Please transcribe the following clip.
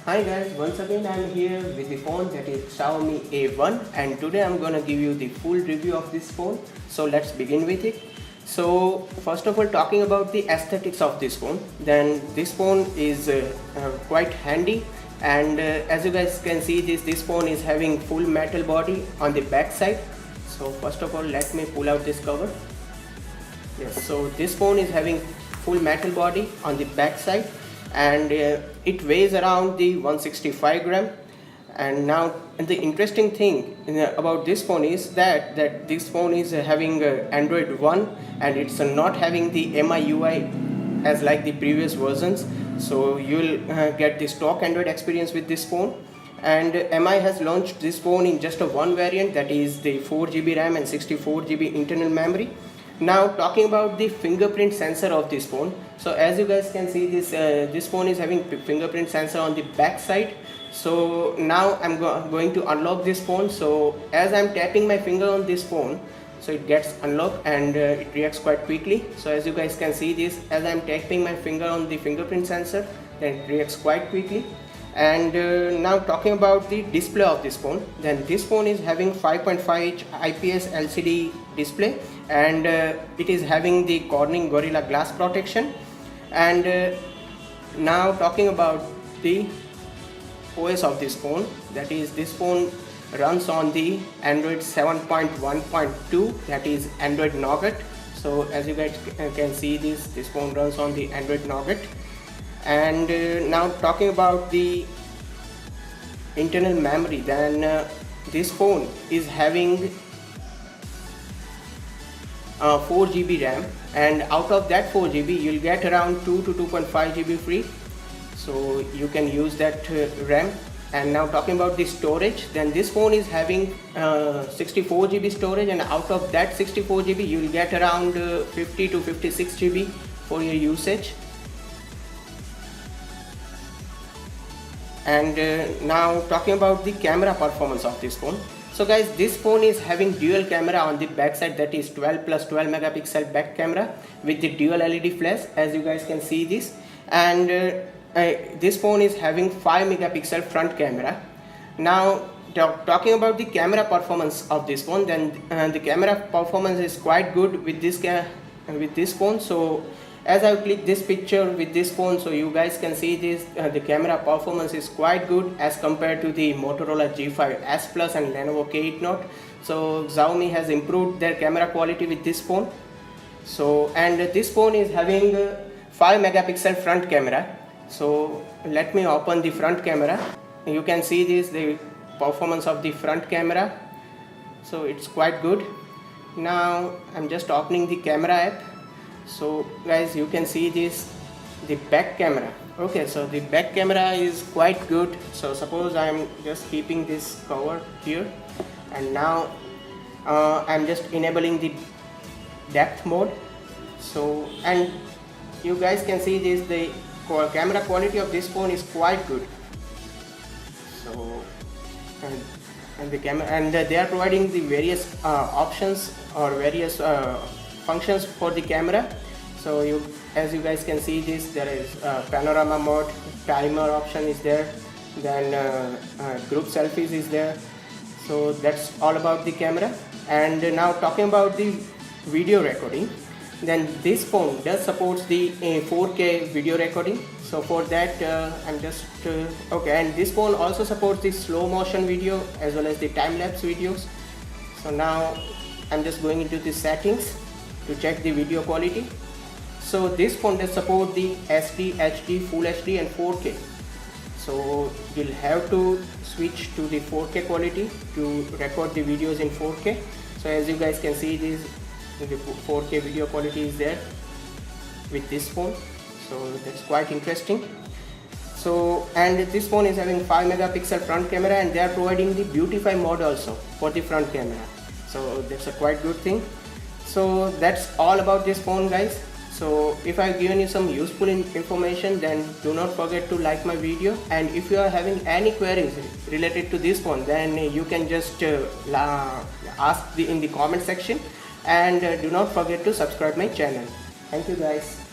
Hi guys, once again I am here with the phone that is Xiaomi A1, and today I'm gonna give you the full review of this phone. So let's begin with it. So first of all, talking about the aesthetics of this phone, then this phone is quite handy, and as you guys can see, this phone is having full metal body on the back side. So first of all, let me pull out this cover. Yes, so this phone is having full metal body on the back side, and it weighs around the 165 gram. And now, and the interesting thing about this phone is that this phone is having Android 1, and it's not having the MIUI as like the previous versions. So you'll get the stock Android experience with this phone. And MI has launched this phone in just one variant, that is the 4GB RAM and 64GB internal memory. Now talking about the fingerprint sensor of this phone, so as you guys can see, this phone is having fingerprint sensor on the back side. So now I'm going to unlock this phone. So as I'm tapping my finger on this phone, so it gets unlocked, and it reacts quite quickly. So as you guys can see this, as I'm tapping my finger on the fingerprint sensor, then it reacts quite quickly. And now talking about the display of this phone, then this phone is having 5.5-inch IPS LCD display, and it is having the Corning Gorilla Glass protection. And now talking about the OS of this phone, that is this phone runs on the Android 7.1.2, that is Android Nougat. So as you guys can see this phone runs on the Android Nougat. And now talking about the internal memory, then this phone is having 4GB RAM, and out of that 4GB you'll get around 2 to 2.5GB free, so you can use that RAM. And now talking about the storage, then this phone is having 64GB storage, and out of that 64GB you'll get around 50 to 56GB for your usage. And now talking about the camera performance of this phone, so guys, this phone is having dual camera on the back side, that is 12 plus 12 megapixel back camera with the dual LED flash, as you guys can see this. And this phone is having 5 megapixel front camera. Now talking about the camera performance of this phone, then the camera performance is quite good with this phone. So as I click this picture with this phone, so you guys can see this, the camera performance is quite good as compared to the Motorola G5S Plus and Lenovo K8 Note. So Xiaomi has improved their camera quality with this phone. So, and this phone is having 5 megapixel front camera. So let me open the front camera. You can see this, the performance of the front camera. So it's quite good. Now I'm just opening the camera app. So guys, you can see this, the back camera. Okay, so the back camera is quite good. So suppose I'm just keeping this cover here, and now I'm just enabling the depth mode. So, and you guys can see this, the camera quality of this phone is quite good. So and the camera, and they are providing the various options or various functions for the camera. So as you guys can see this, there is panorama mode, timer option is there, then group selfies is there. So that's all about the camera. And now talking about the video recording, then this phone does support the 4K video recording. So for that I'm just okay, and this phone also supports the slow motion video as well as the time-lapse videos. So now I'm just going into the settings to check the video quality. So this phone does support the SD, HD, Full HD and 4K. So you'll have to switch to the 4K quality to record the videos in 4K. So as you guys can see, this the 4K video quality is there with this phone. So that's quite interesting. So, and this phone is having 5 megapixel front camera, and they are providing the beautify mode also for the front camera. So that's a quite good thing. So that's all about this phone, guys. So if I've given you some useful information, then do not forget to like my video. And if you are having any queries related to this phone, then you can just ask in the comment section. And do not forget to subscribe my channel. Thank you guys.